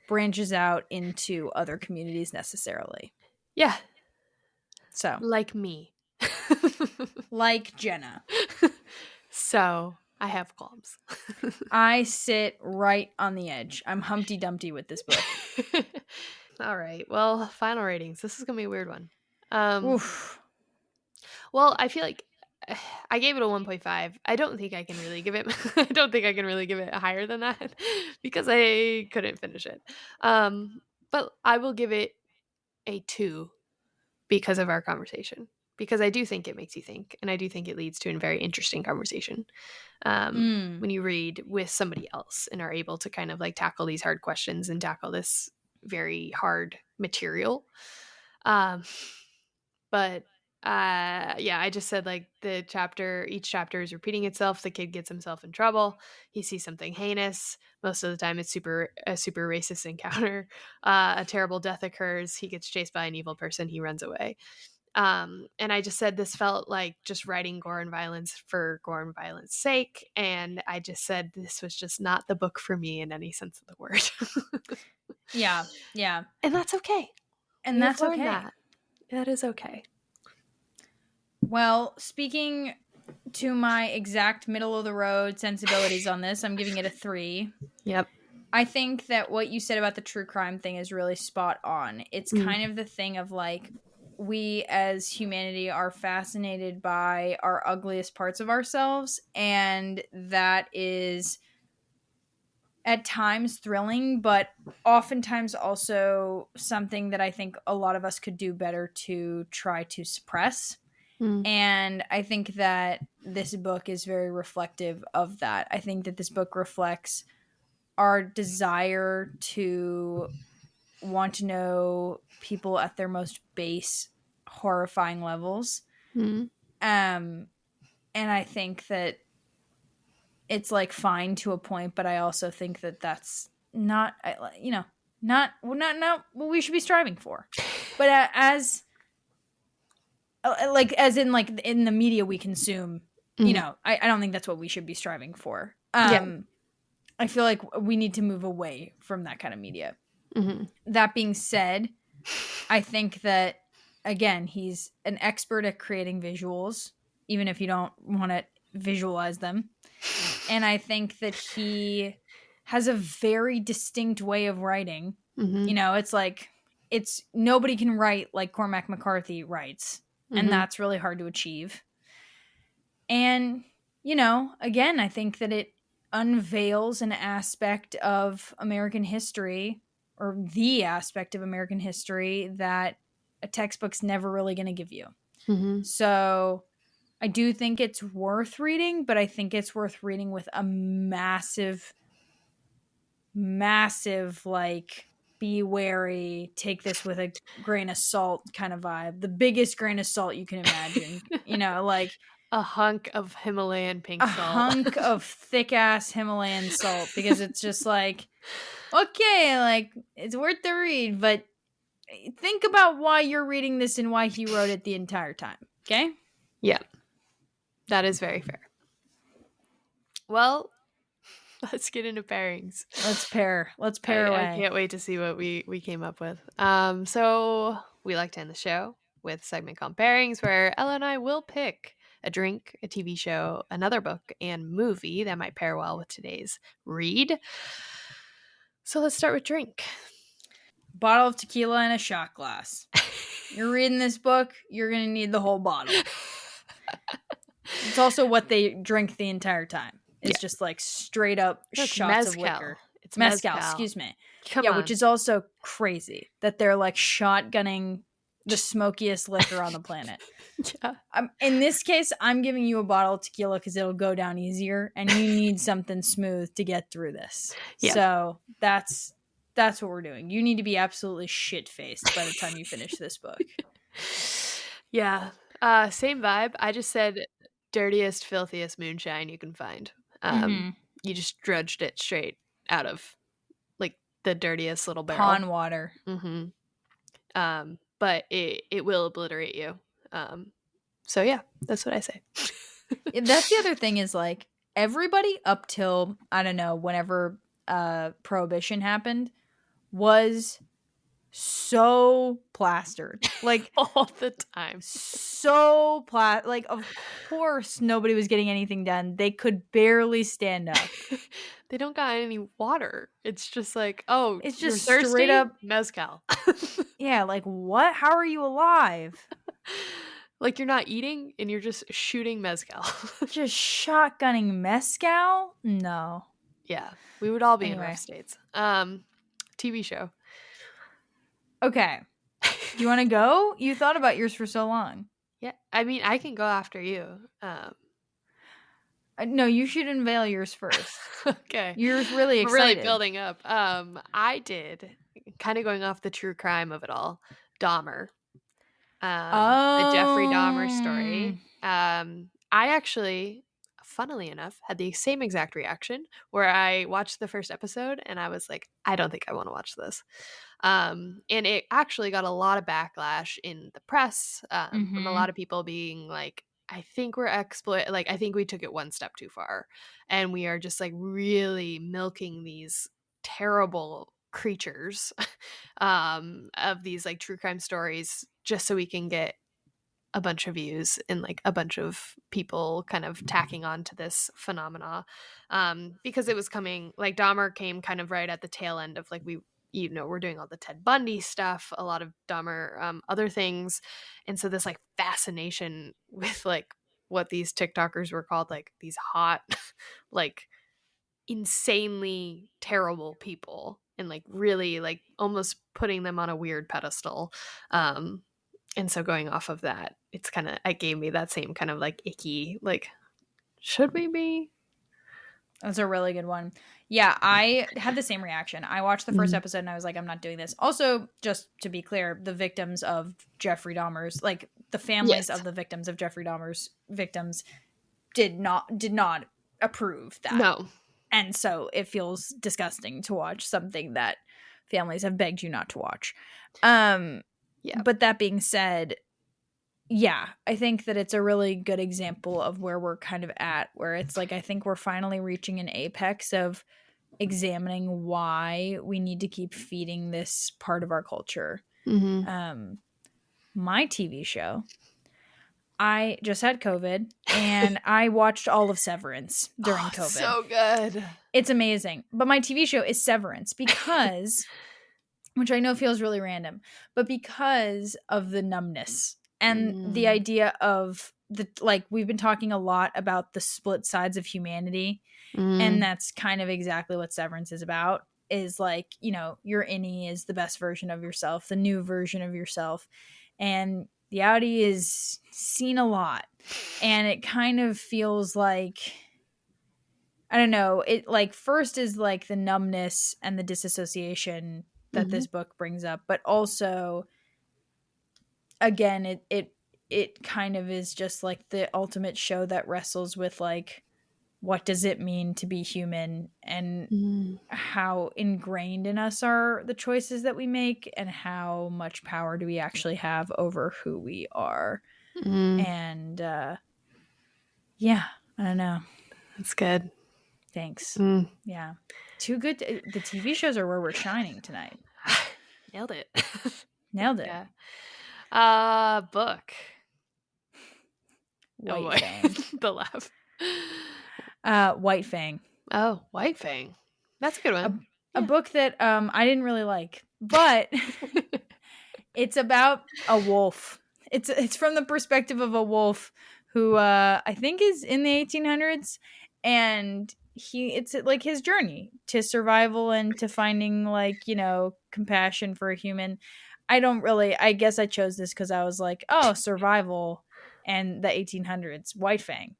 branches out into other communities necessarily. Yeah. So. Like me. Like Jenna. So, I have qualms. I sit right on the edge. I'm Humpty Dumpty with this book. All right. Well, final ratings. This is going to be a weird one. Oof. Well, I feel like I gave it a 1.5. I don't think I can really give it higher than that because I couldn't finish it. But I will give it a 2 because of our conversation. Because I do think it makes you think, and I do think it leads to a very interesting conversation when you read with somebody else and are able to kind of like tackle these hard questions and tackle this very hard material. But I just said, like, each chapter is repeating itself. The kid gets himself in trouble. He sees something heinous. Most of the time it's a super racist encounter. A terrible death occurs. He gets chased by an evil person. He runs away. And I just said this felt like just writing gore and violence for gore and violence sake. And I just said this was just not the book for me in any sense of the word. Yeah. And that's okay. And that's okay. That is okay. Well, speaking to my exact middle of the road sensibilities on this, I'm giving it a 3. Yep. I think that what you said about the true crime thing is really spot on. It's kind of the thing of, like, we as humanity are fascinated by our ugliest parts of ourselves, and that is at times thrilling, but oftentimes also something that I think a lot of us could do better to try to suppress. And I think that this book is very reflective of that. I think that this book reflects our desire to want to know people at their most base, horrifying levels. And I think that it's, like, fine to a point, but I also think that that's not what we should be striving for. But as in the media we consume, I don't think that's what we should be striving for. I feel like we need to move away from that kind of media. That being said, I think that, again, he's an expert at creating visuals, even if you don't want to visualize them. And I think that he has a very distinct way of writing. It's like, nobody can write like Cormac McCarthy writes. And that's really hard to achieve. And, again, I think that it unveils an aspect of American history, or the aspect of American history, that a textbook's never really going to give you. So I do think it's worth reading, but I think it's worth reading with a massive, like, be wary, take this with a grain of salt kind of vibe. The biggest grain of salt you can imagine. Like a hunk of Himalayan pink salt. A hunk of thick-ass Himalayan salt, because it's just like, okay, like, it's worth the read, but think about why you're reading this and why he wrote it the entire time, okay? Yeah. That is very fair. Well, let's get into pairings. Let's pair away. I can't wait to see what we came up with. So we like to end the show with a segment called Pairings, where Ella and I will pick a drink, a TV show, another book, and movie that might pair well with today's read. So let's start with drink. Bottle of tequila and a shot glass. You're reading this book, you're going to need the whole bottle. It's also what they drink the entire time. It's just like straight up shots of liquor. It's Mezcal, excuse me. Come on. Which is also crazy that they're like shotgunning the smokiest liquor on the planet. Yeah. In this case, I'm giving you a bottle of tequila because it'll go down easier, and you need something smooth to get through this. Yeah. So that's what we're doing. You need to be absolutely shit-faced by the time you finish this book. Yeah. Same vibe. I just said dirtiest, filthiest moonshine you can find. You just drudged it straight out of like the dirtiest little barrel. Pond water. But it will obliterate you. So yeah, that's what I say. That's the other thing is like everybody up till, I don't know, whenever Prohibition happened was so plastered. Like all the time. So like of course nobody was getting anything done. They could barely stand up. They don't got any water. It's just like, oh, it's just you're straight thirsty? up Mezcal. Yeah, like what? How are you alive? Like you're not eating and you're just shooting mezcal. Just shotgunning mezcal? No. Yeah, we would all be in rough states. TV show. Okay. Do you want to go? You thought about yours for so long. Yeah, I mean, I can go after you. No, you should unveil yours first. Okay. You're really excited. We're really building up. I did, kind of going off the true crime of it all, Dahmer. The Jeffrey Dahmer story. I actually, funnily enough, had the same exact reaction where I watched the first episode and I was like, I don't think I want to watch this. And it actually got a lot of backlash in the press from a lot of people being like, I think we're I think we took it one step too far and we are just like really milking these terrible creatures of these like true crime stories just so we can get a bunch of views and like a bunch of people kind of tacking on to this phenomena because it was coming, like Dahmer came kind of right at the tail end of like we're doing all the Ted Bundy stuff, a lot of Dahmer other things, and so this like fascination with like what these TikTokers were called, like these hot like insanely terrible people and like really like almost putting them on a weird pedestal. And so going off of that, it gave me that same kind of like icky, like, should we be? That's a really good one. Yeah, I had the same reaction. I watched the first episode and I was like, I'm not doing this. Also, just to be clear, the victims of Jeffrey Dahmer's, like the families of the victims of Jeffrey Dahmer's victims did not approve that. No. And so it feels disgusting to watch something that families have begged you not to watch. Yeah. But that being said, yeah, I think that it's a really good example of where we're kind of at, where it's like I think we're finally reaching an apex of examining why we need to keep feeding this part of our culture. My TV show, I just had COVID and I watched all of Severance during COVID. So good. It's amazing. But my TV show is Severance because, which I know feels really random, but because of the numbness and the idea of we've been talking a lot about the split sides of humanity. And that's kind of exactly what Severance is about, is like, you know, your innie is the best version of yourself, the new version of yourself. And the outie is seen a lot. And it kind of feels like, I don't know, it like first is like the numbness and the disassociation that this book brings up, but also again, it kind of is just like the ultimate show that wrestles with like, what does it mean to be human and how ingrained in us are the choices that we make and how much power do we actually have over who we are. And yeah, I don't know. That's good. Thanks. Yeah. Too good. The TV shows are where we're shining tonight. Nailed it. Nailed it. Yeah. Book. White Fang. The laugh. White Fang. Oh, White Fang. That's a good one. A book that I didn't really like, but it's about a wolf. It's from the perspective of a wolf who I think is in the 1800s, and it's like his journey to survival and to finding like, you know, compassion for a human. I guess I chose this because I was like, oh, survival and the 1800s, White Fang.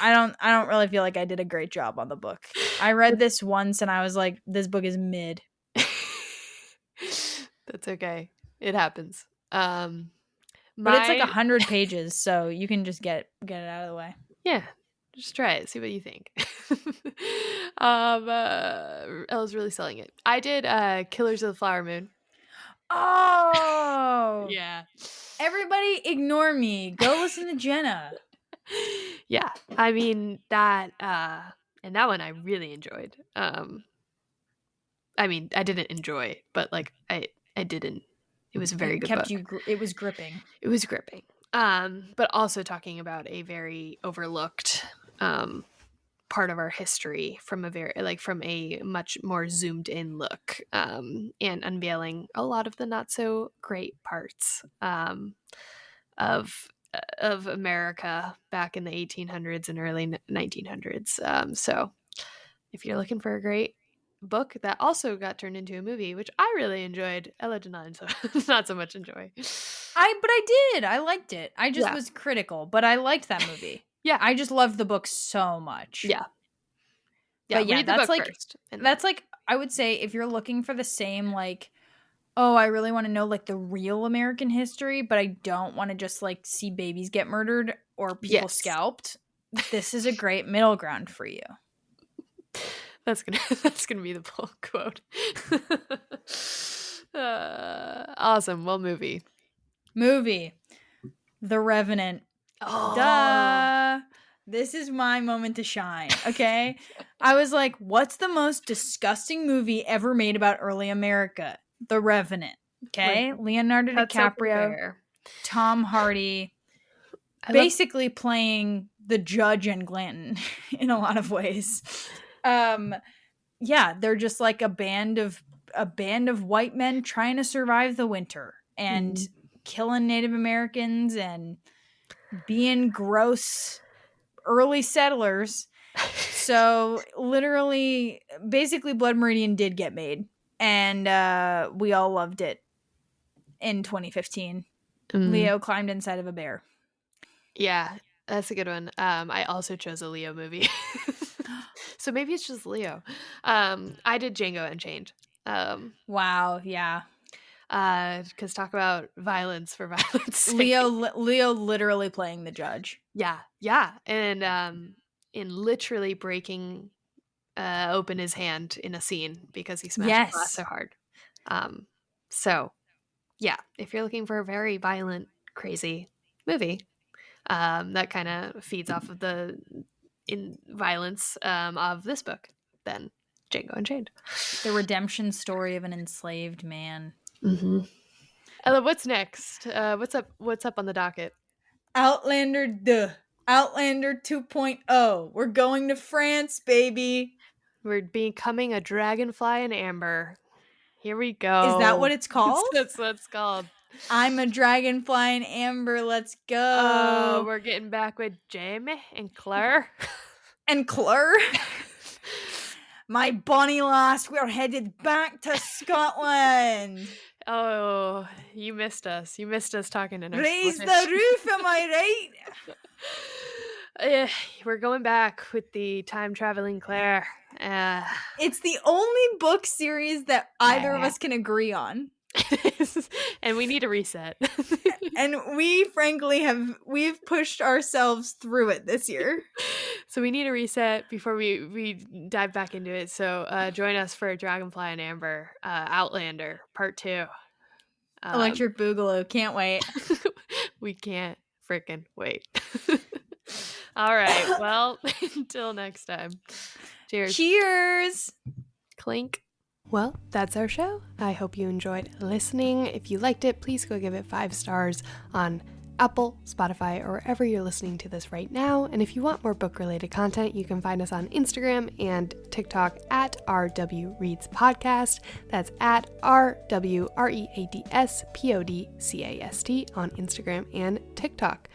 I don't really feel like I did a great job on the book. I read this once and I was like, this book is mid. That's okay. It happens. But it's like 100 pages, so you can just get it out of the way. Yeah. Just try it. See what you think. Ella's really selling it. I did Killers of the Flower Moon. Oh! Yeah. Everybody ignore me. Go listen to Jenna. Yeah. I mean, that, and that one I really enjoyed. I mean, I didn't enjoy, but like, I didn't. It was a very good book. It was gripping. It was gripping. But also talking about a very overlooked part of our history from a much more zoomed in look, and unveiling a lot of the not so great parts of America back in the 1800s and early 1900s. So if you're looking for a great book that also got turned into a movie, which I really enjoyed, Ella did not so much enjoy. But I did. I liked it. I just was critical, but I liked that movie. Yeah. I just loved the book so much. Yeah. But yeah, read the that's book like first. That's like, I would say, if you're looking for the same, like, oh, I really want to know like the real American history, but I don't want to just like see babies get murdered or people scalped, this is a great middle ground for you. That's gonna be the full quote. Awesome. Well, movie. The Revenant. Oh. Duh. This is my moment to shine. Okay. I was like, what's the most disgusting movie ever made about early America? The Revenant. Okay. Leonardo DiCaprio, Tom Hardy, basically playing the judge and Glanton in a lot of ways. Yeah, they're just like a band of white men trying to survive the winter and killing Native Americans and being gross early settlers. So literally, basically, Blood Meridian did get made, and we all loved it in 2015. Leo climbed inside of a bear. Yeah, that's a good one. I also chose a Leo movie. So maybe it's just Leo. I did Django Unchained. Wow, yeah. Because talk about violence for violence sake. Leo literally playing the judge. Yeah. And in literally breaking open his hand in a scene because he smashed the glass so hard. So, yeah, if you're looking for a very violent, crazy movie that kind of feeds off of the violence of this book, then Django Unchained. The redemption story of an enslaved man. Mm-hmm. Ella, what's next? What's up on the docket? Outlander 2.0. We're going to France, baby. We're becoming a dragonfly in amber. Here we go. Is that what it's called? That's what it's called. I'm a dragonfly in amber. Let's go. Oh, we're getting back with Jamie and Claire. My bonny lass, we're headed back to Scotland. Oh, you missed us. You missed us talking in our Raise the roof, am I right? We're going back with the time-traveling Claire. It's the only book series that either of us can agree on. And we need a reset. And we frankly we've pushed ourselves through it this year. So we need a reset before we dive back into it. So join us for Dragonfly and Amber, Outlander Part 2. Electric Boogaloo. Can't wait. We can't freaking wait. All right. Well, until next time. Cheers. Clink. Well, that's our show. I hope you enjoyed listening. If you liked it, please go give it 5 stars on Apple, Spotify, or wherever you're listening to this right now. And if you want more book-related content, you can find us on Instagram and TikTok at RW Reads Podcast. That's at RWREADS PODCAST on Instagram and TikTok.